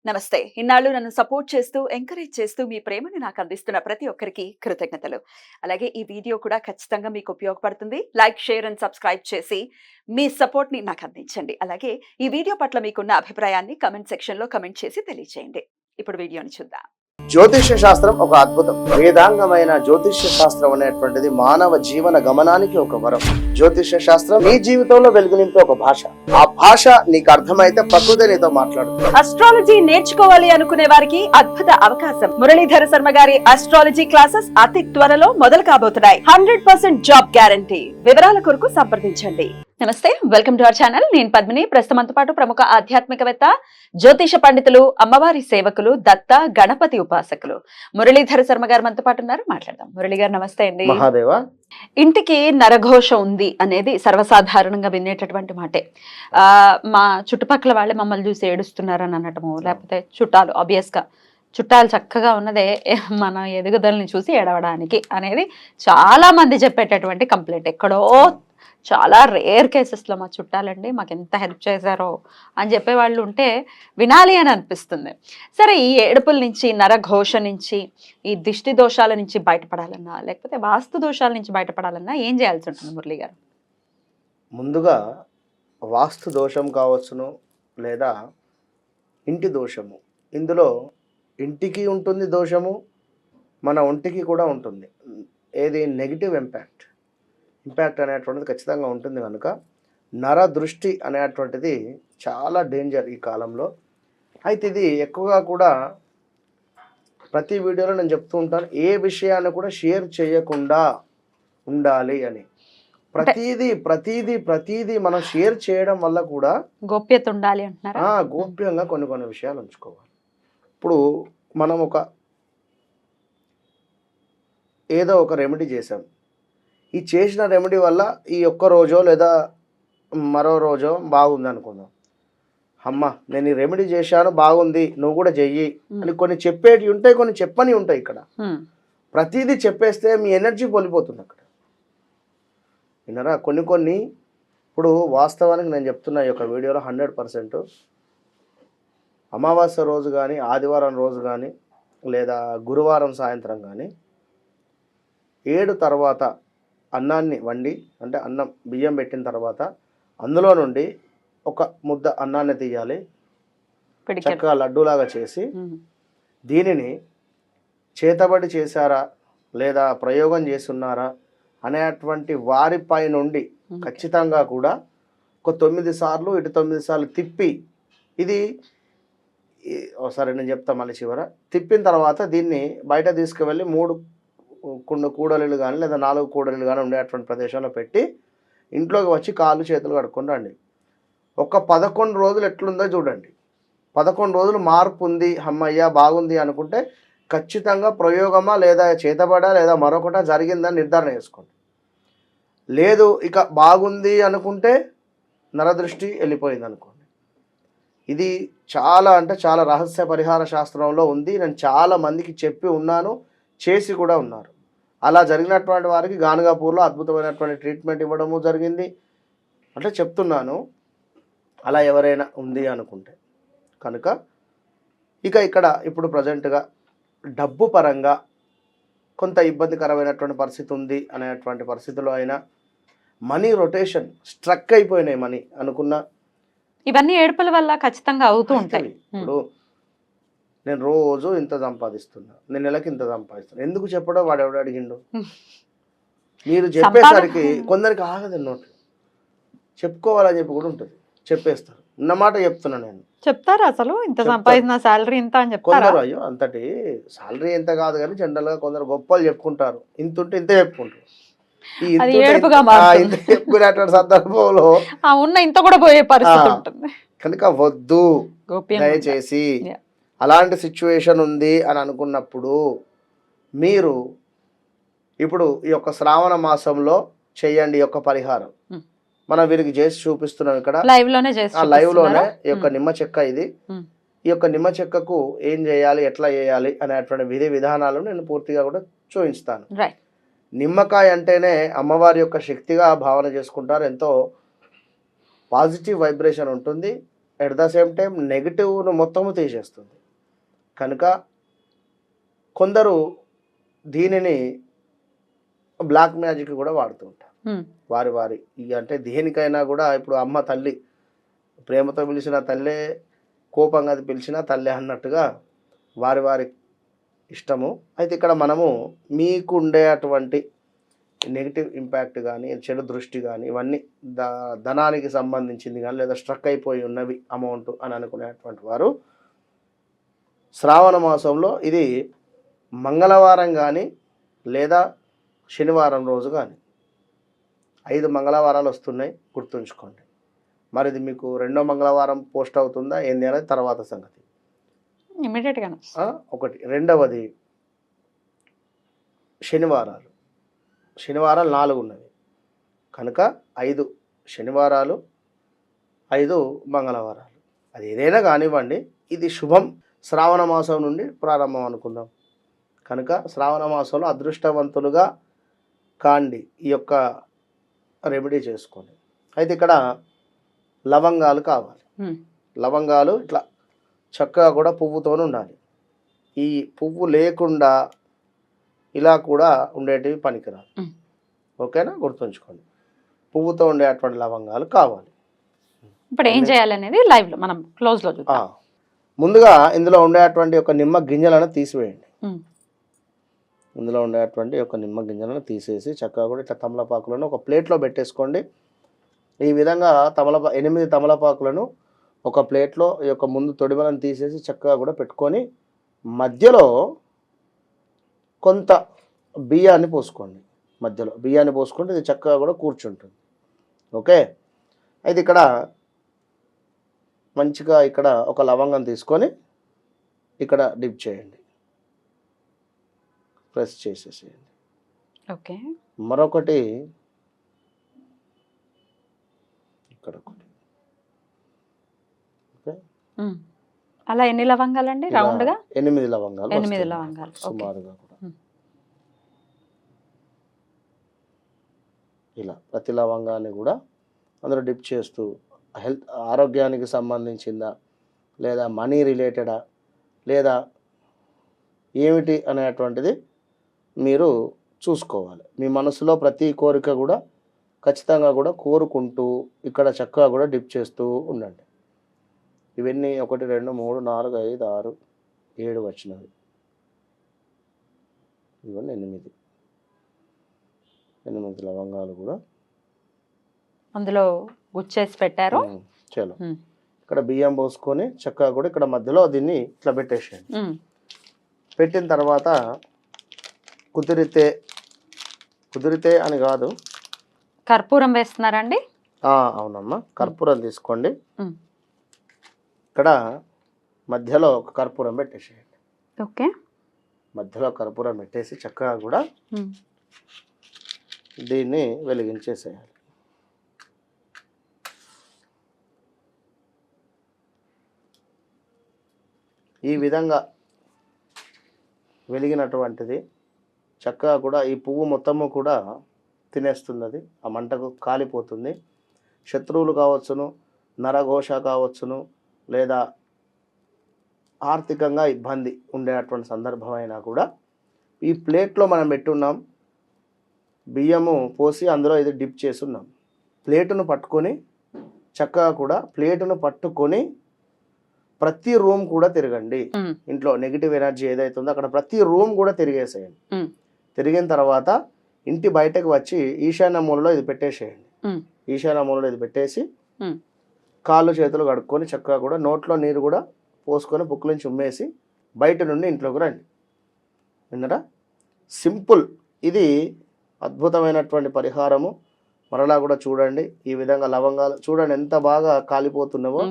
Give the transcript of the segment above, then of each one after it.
నమస్తే. ఇన్నాళ్ళు నన్ను సపోర్ట్ చేస్తూ, ఎంకరేజ్ చేస్తూ మీ ప్రేమని నాకు అందిస్తున్న ప్రతి ఒక్కరికి కృతజ్ఞతలు. అలాగే ఈ వీడియో కూడా ఖచ్చితంగా మీకు ఉపయోగపడుతుంది. లైక్, షేర్ అండ్ సబ్స్క్రైబ్ చేసి మీ సపోర్ట్‌ని నాకు అందించండి. అలాగే ఈ వీడియో పట్ల మీకున్న అభిప్రాయాన్ని కామెంట్ సెక్షన్‌లో కామెంట్ చేసి తెలియజేయండి. ఇప్పుడు వీడియోని చూద్దాం. జ్యోతిష్య శాస్త్రం ఒక అద్భుతం. వేదాంగమైన జ్యోతిష్య శాస్త్రం అనేటువంటిది మానవ జీవన గమనానికి ఒక వరం. జ్యోతిష్య శాస్త్రం నీ జీవితంలో వెలుగునింపే ఒక భాష. ఆ భాష నీకు అర్థమైతే ప్రకృతి నీతో మాట్లాడుతుంది. అస్ట్రాలజీ నేర్చుకోవాలి అనుకునే వారికి అద్భుత అవకాశం. మురళీధర శర్మ గారి అస్ట్రాలజీ క్లాసెస్ అతి త్వరలో మొదలు కాబోతున్నాయి. 100% జాబ్ గ్యారంటీ. వివరాల కొరకు సంప్రదించండి. నమస్తే, వెల్కమ్ టు అవర్ ఛానల్. నేను పద్మిని. ప్రస్తుతంతో పాటు ప్రముఖ ఆధ్యాత్మికవేత్త, జ్యోతిష పండితులు, అమ్మవారి సేవకులు, దత్త గణపతి ఉపాసకులు మురళీధర శర్మ గారు మనతో పాటు ఉన్నారు. మాట్లాడదాం. మురళి గారు నమస్తే అండి. మహాదేవ. ఇంటికి నరఘోష ఉంది అనేది సర్వసాధారణంగా వినేటటువంటి మాటే. మా చుట్టుపక్కల వాళ్ళే మమ్మల్ని చూసి ఏడుస్తున్నారని అనటము, లేకపోతే చుట్టాలు ఆబ్వియస్ గా చుట్టాలు చక్కగా ఉన్నదే మన ఎదుగుదలని చూసి ఏడవడానికి అనేది చాలా మంది చెప్పేటటువంటి కంప్లైంట్. ఎక్కడో చాలా రేర్ కేసెస్లో మా చుట్టాలండి మాకు ఎంత హెల్ప్ చేశారో అని చెప్పే వాళ్ళు ఉంటే వినాలి అని అనిపిస్తుంది. సరే, ఈ ఏడుపుల నుంచి, నరఘోష నుంచి, ఈ దిష్టి దోషాల నుంచి బయటపడాలన్నా, లేకపోతే వాస్తు దోషాల నుంచి బయటపడాలన్నా ఏం చేయాల్సి ఉంటుంది మురళి గారు? ముందుగా వాస్తు దోషం కావచ్చును, లేదా ఇంటి దోషము. ఇందులో ఇంటికి ఉంటుంది దోషము, మన ఒంటికి కూడా ఉంటుంది. ఏది నెగిటివ్ ఇంపాక్ట్ అనేటువంటిది ఖచ్చితంగా ఉంటుంది. కనుక నర దృష్టి అనేటువంటిది చాలా డేంజర్ ఈ కాలంలో. అయితే ఇది ఎక్కువగా కూడా ప్రతి వీడియోలో నేను చెప్తూ ఉంటాను, ఏ విషయాన్ని కూడా షేర్ చేయకుండా ఉండాలి అని. ప్రతిదీ మనం షేర్ చేయడం వల్ల కూడా గోప్యత ఉండాలి అంటున్నారా? గోప్యంగా కొన్ని విషయాలు ఉంచుకోవాలి. ఇప్పుడు మనం ఏదో ఒక రెమెడీ చేసాం. ఈ చేసిన రెమెడీ వల్ల ఈ ఒక్క రోజో లేదా మరో రోజో బాగుంది అనుకుందాం. అమ్మ, నేను ఈ రెమెడీ చేశాను, బాగుంది, నువ్వు కూడా చెయ్యి అని కొన్ని చెప్పేటివి ఉంటాయి, కొన్ని చెప్పని ఉంటాయి. ఇక్కడ ప్రతిదీ చెప్పేస్తే మీ ఎనర్జీ పోలిపోతుంది అక్కడ. విన్నారా? కొన్ని ఇప్పుడు వాస్తవానికి నేను చెప్తున్నా ఈ యొక్క వీడియోలో 100% అమావాస్య రోజు కానీ, ఆదివారం రోజు కానీ, లేదా గురువారం సాయంత్రం కానీ 7 తర్వాత అన్నాన్ని వండి, అంటే అన్నం బియ్యం పెట్టిన తర్వాత అందులో నుండి ఒక ముద్ద అన్నాన్ని తీయాలి, చక్కగా లడ్డూలాగా చేసి దీనిని చేతబడి చేశారా లేదా ప్రయోగం చేస్తున్నారా అనేటువంటి వారిపై నుండి ఖచ్చితంగా కూడా ఒక 9 సార్లు ఇటు 9 సార్లు తిప్పి, ఇది ఒకసారి నేను చెప్తా మళ్ళీ చివర, తిప్పిన తర్వాత దీన్ని బయట తీసుకువెళ్ళి 3 కూడలిలు కానీ లేదా 4 కూడలిలు కానీ ఉండేటువంటి ప్రదేశంలో పెట్టి ఇంట్లోకి వచ్చి కాళ్ళు చేతులు కడుక్కొని రండి. ఒక 11 రోజులు ఎట్లుందో చూడండి. 11 రోజులు మార్పు ఉంది, అమ్మయ్య బాగుంది అనుకుంటే ఖచ్చితంగా ప్రయోగమా లేదా చేతబడా లేదా మరొకట జరిగిందని నిర్ధారణ చేసుకోండి. లేదు ఇక బాగుంది అనుకుంటే నరదృష్టి వెళ్ళిపోయింది అనుకోండి. ఇది చాలా చాలా రహస్య పరిహార శాస్త్రంలో ఉంది. నేను చాలా మందికి చెప్పి ఉన్నాను, చేసి కూడా ఉన్నారు. అలా జరిగినటువంటి వారికి గానుగాపూర్లో అద్భుతమైనటువంటి ట్రీట్మెంట్ ఇవ్వడము జరిగింది. అంటే చెప్తున్నాను, అలా ఎవరైనా ఉంది అనుకుంటే కనుక. ఇక్కడ ఇప్పుడు ప్రజెంట్గా డబ్బు పరంగా కొంత ఇబ్బందికరమైనటువంటి పరిస్థితి ఉంది అనేటువంటి పరిస్థితిలో అయినా మనీ రొటేషన్ స్ట్రక్ అయిపోయినాయి. మనీ అనుకున్న ఇవన్నీ ఏడుపుల వల్ల ఖచ్చితంగా అవుతూ ఉంటాయి. ఇప్పుడు నేను రోజు ఇంత సంపాదిస్తున్నా, నేను నెలకి ఇంత సంపాదిస్తున్నా, ఎందుకు చెప్పడం? వాడు ఎవడు అడిగిండు? మీరు చెప్పేసరికి కొందరికి ఆగదు, నోట్ చెప్పుకోవాలని చెప్పి కూడా ఉంటుంది, చెప్పేస్తారు. ఉన్నమాట చెప్తున్నా నేను. చెప్తారు అసలు ఇంత సంపాదించిన సాలరీ ఇంత అని చెప్తారు. కొందరు అయ్యో అంతటి సాలరీ ఎంత కాదు కానీ జనరల్ గా కొందరు గొప్పలు చెప్పుకుంటారు, ఇంత ఉంటే ఇంతే చెప్పుకుంటారు. చెప్పుకునేటువంటి సందర్భంలో ఉన్న ఇంత కూడా పోయే పరిస్థితి ఉంటుంది. కనుక వద్దు, దయచేసి. అలాంటి సిచ్యువేషన్ ఉంది అని అనుకున్నప్పుడు మీరు ఇప్పుడు ఈ యొక్క శ్రావణ మాసంలో చేయండి ఈ యొక్క పరిహారం. మనం వీరికి చేసి చూపిస్తున్నాం ఇక్కడ లైవ్ లోనే ఈ యొక్క నిమ్మ చెక్క. ఇది ఈ యొక్క నిమ్మ చెక్కకు ఏం చేయాలి, ఎట్లా చేయాలి అనేటువంటి విధి విధానాలు నేను పూర్తిగా కూడా చూపిస్తాను. నిమ్మకాయ అంటేనే అమ్మవారి యొక్క శక్తిగా భావన చేసుకుంటారు. ఎంతో పాజిటివ్ వైబ్రేషన్ ఉంటుంది. ఎట్ ద సేమ్ టైం నెగిటివ్ను మొత్తము తీసేస్తుంది. కనుక కొందరు దీనిని బ్లాక్ మ్యాజిక్ కూడా వాడుతూ ఉంటారు. వారి అంటే దేనికైనా కూడా ఇప్పుడు అమ్మ తల్లి ప్రేమతో పిలిచిన తల్లే, కోపంగా అది పిలిచిన తల్లే అన్నట్టుగా వారి ఇష్టము. అయితే ఇక్కడ మనము మీకు ఉండే అటువంటి నెగిటివ్ ఇంపాక్ట్ కానీ, చెడు దృష్టి కానీ, ఇవన్నీ ధనానికి సంబంధించింది కానీ, లేదా స్ట్రక్ అయిపోయి ఉన్నవి అమౌంట్ అని అనుకునేటువంటి వారు శ్రావణ మాసంలో ఇది మంగళవారం కానీ లేదా శనివారం రోజు కానీ 5 మంగళవారాలు వస్తున్నాయి, గుర్తుంచుకోండి. మరి ఇది మీకు 2వ మంగళవారం పోస్ట్ అవుతుందా ఏంది అనేది తర్వాత సంగతి. ఇమీడియట్గా ఒకటి. రెండవది శనివారాలు 4 ఉన్నవి కనుక 5 శనివారాలు 5 మంగళవారాలు, అది ఏదైనా కానివ్వండి, ఇది శుభం. శ్రావణ మాసం నుండి ప్రారంభం అనుకుందాం. కనుక శ్రావణ మాసంలో అదృష్టవంతులుగా కాండి, ఈ యొక్క రెమెడీ చేసుకోండి. అయితే ఇక్కడ లవంగాలు కావాలి. లవంగాలు ఇట్లా చక్కగా కూడా పువ్వుతో ఉండాలి. ఈ పువ్వు లేకుండా ఇలా కూడా ఉండేటివి పనికిరాదు. ఓకేనా, గుర్తుంచుకోండి. పువ్వుతో ఉండేటువంటి లవంగాలు కావాలి. ఇప్పుడు ఏం చేయాలనేది లైవ్లో మనం క్లోజ్లో చూద్దాం. ముందుగా ఇందులో ఉండేటువంటి ఒక నిమ్మ గింజలను తీసివేయండి. ఇందులో ఉండేటువంటి ఒక నిమ్మ గింజలను తీసేసి చక్కగా కూడా ఇట్లా తమలపాకులను ఒక ప్లేట్లో పెట్టేసుకోండి. ఈ విధంగా 8 తమలపాకులను ఒక ప్లేట్లో ఈ యొక్క ముందు తొడిమలను తీసేసి చక్కగా కూడా పెట్టుకొని మధ్యలో కొంత బియ్యాన్ని పోసుకోండి. మధ్యలో బియ్యాన్ని పోసుకుంటే ఇది చక్కగా కూడా కూర్చుంటుంది. ఓకే. అయితే ఇక్కడ మంచిగా ఇక్కడ ఒక లవంగం తీసుకొని ఇక్కడ డిప్ చేయండి, ప్రెస్ చేసేసేయండి. ఓకే. మరొకటి ఇక్కడ ఒకటి. ఓకే. అలా ఎన్ని లవంగాలండి? రౌండ్గా 8 లవంగాలు. 8 లవంగాలు సుమారుగా కూడా ఇలా ప్రతి లవంగాన్ని కూడా అందులో డిప్ చేస్తూ ఆరోగ్యానికి సంబంధించిందా లేదా మనీ రిలేటెడా లేదా ఏమిటి అనేటువంటిది మీరు చూసుకోవాలి. మీ మనసులో ప్రతి కోరిక కూడా ఖచ్చితంగా కూడా కోరుకుంటూ ఇక్కడ చక్కగా కూడా డిప్ చేస్తూ ఉండండి. ఇవన్నీ 1 2 3 4 5 6 7 వచ్చినవి. ఇవన్నీ 8 లవంగాలు కూడా అందులో గుచ్చేసి పెట్టారు. చలో ఇక్కడ బియ్యం పోసుకొని చక్కగా కూడా ఇక్కడ మధ్యలో దీన్ని ఇట్లా పెట్టేసేయండి. పెట్టిన తర్వాత కుదిరితే అని కాదు, కర్పూరం వేస్తున్నారండి? అవునమ్మా, కర్పూరం తీసుకోండి. ఇక్కడ మధ్యలో ఒక కర్పూరం పెట్టేసేయండి. ఓకే. మధ్యలో కర్పూరం పెట్టేసి చక్కగా కూడా దీన్ని వెలిగించేసేయాలి. ఈ విధంగా వెలిగినటువంటిది చక్కగా కూడా ఈ పువ్వు మొత్తము కూడా తినేస్తుంది. అది ఆ మంటకు కాలిపోతుంది. శత్రువులు కావచ్చును, నరఘోష కావచ్చును, లేదా ఆర్థికంగా ఇబ్బంది ఉండేటువంటి సందర్భం అయినా కూడా ఈ ప్లేట్లో మనం పెట్టున్నాం, బియ్యము పోసి అందులో ఇది డిప్ చేసి ఉన్నాం. ప్లేటును పట్టుకొని చక్కగా కూడా ప్లేటును పట్టుకొని ప్రతి రూమ్ కూడా తిరగండి. ఇంట్లో నెగిటివ్ ఎనర్జీ ఏదైతే ఉందో అక్కడ ప్రతి రూమ్ కూడా తిరిగేసేయండి. తిరిగిన తర్వాత ఇంటి బయటకు వచ్చి ఈశాన్య మూలలో ఇది పెట్టేసేయండి. ఈశాన్య మూలలో ఇది పెట్టేసి కాళ్ళు చేతులు కడుక్కొని చక్కగా కూడా నోట్లో నీరు కూడా పోసుకొని పుక్కులించి ఉమ్మేసి బయట నుండి ఇంట్లోకి రండి. విన్నారా? సింపుల్. ఇది అద్భుతమైనటువంటి పరిహారము. మరలా కూడా చూడండి. ఈ విధంగా లవంగాలు చూడండి ఎంత బాగా కాలిపోతున్నావో.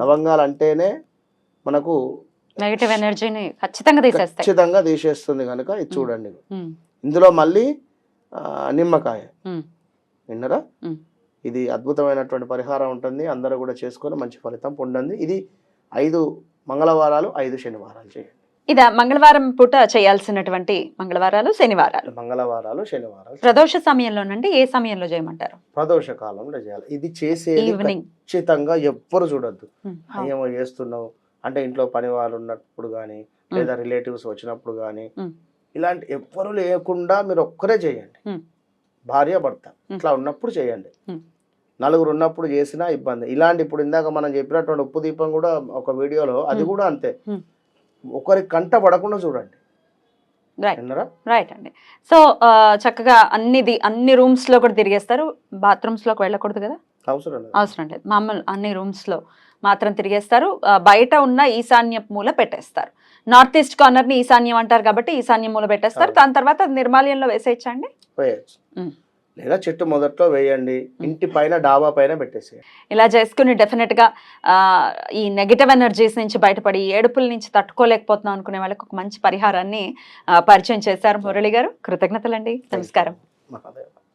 లవంగాలు అంటేనే మనకు నెగటివ్ ఎనర్జీని ఖచ్చితంగా తీసేస్తుంది కనుక ఇది చూడండి. ఇందులో మళ్ళీ నిమ్మకాయ. విన్నరా? ఇది అద్భుతమైనటువంటి పరిహారం ఉంటుంది. అందరూ కూడా చేసుకొని మంచి ఫలితం పొందండి. ఇది 5 మంగళవారాలు 5 శనివారాలు చేయండి. ఇదా మంగళవారం పూట చేయాల్సినటువంటి మంగళవారాలు శనివారాలు మంగళవారాలు శనివారాలు ప్రదోష సమయంలోనండి ఏ సమయంలో చేయమంటారు? ప్రదోష కాలంలో చేయాలి. ఇది చేసే ఈవినింగ్. ఖచ్చితంగా ఎవ్వరు చూడొద్దు. ఉమ్, ఏమో చేస్తున్నావు అంటే ఇంట్లో పని వాళ్ళు ఉన్నప్పుడు కానీ లేదా రిలేటివ్స్ వచ్చినప్పుడు కానీ ఉమ్. ఇలాంటి ఎవ్వరు లేకుండా మీరు ఒక్కరే చేయండి. ఉమ్. భార్య భర్త ఇట్లా ఉన్నప్పుడు చేయండి. ఉమ్. నలుగురు ఉన్నప్పుడు చేసినా ఇబ్బంది. ఇలాంటి ఇప్పుడు ఇందాక మనం చెప్పినటువంటి ఉప్పు దీపం కూడా ఒక వీడియోలో అది కూడా అంతే. ఉమ్. ఒకరి కంట పడకుండా చూడండి. రైట్ విన్నారా? రైట్ అండి. సో చక్కగా అన్ని రూమ్స్ లో కూడా తిరిగేస్తారు, బాత్రూమ్స్ లోకి వెళ్ళకూడదు కదా? అవసరం లేదు. అవసరం లేదు, మామూలు అన్ని రూమ్స్ లో మాత్రం తిరిగేస్తారు. బయట ఉన్న ఈశాన్య మూల పెట్టేస్తారు. నార్త్ ఈస్ట్ కార్నర్ ని ఈశాన్యం అంటారు కాబట్టి ఈశాన్య మూల పెట్టేస్తారు. దాని తర్వాత అది నిర్మాల్యంలో వేసేయచ్చండి. వేయచ్చు. లేదా చెట్టు మొదట్లో వేయండి, ఇంటి పైన డాబా పైన పెట్టేసేయండి. ఇలా చేసుకుని డెఫినెట్ గా ఈ నెగిటివ్ ఎనర్జీస్ నుంచి బయటపడి ఏడుపుల నుంచి తట్టుకోలేకపోతున్నాం అనుకునే వాళ్ళకి ఒక మంచి పరిహారాన్ని పరిచయం చేశారు మురళి గారు. కృతజ్ఞతలండి. నమస్కారం. మహాదేవ.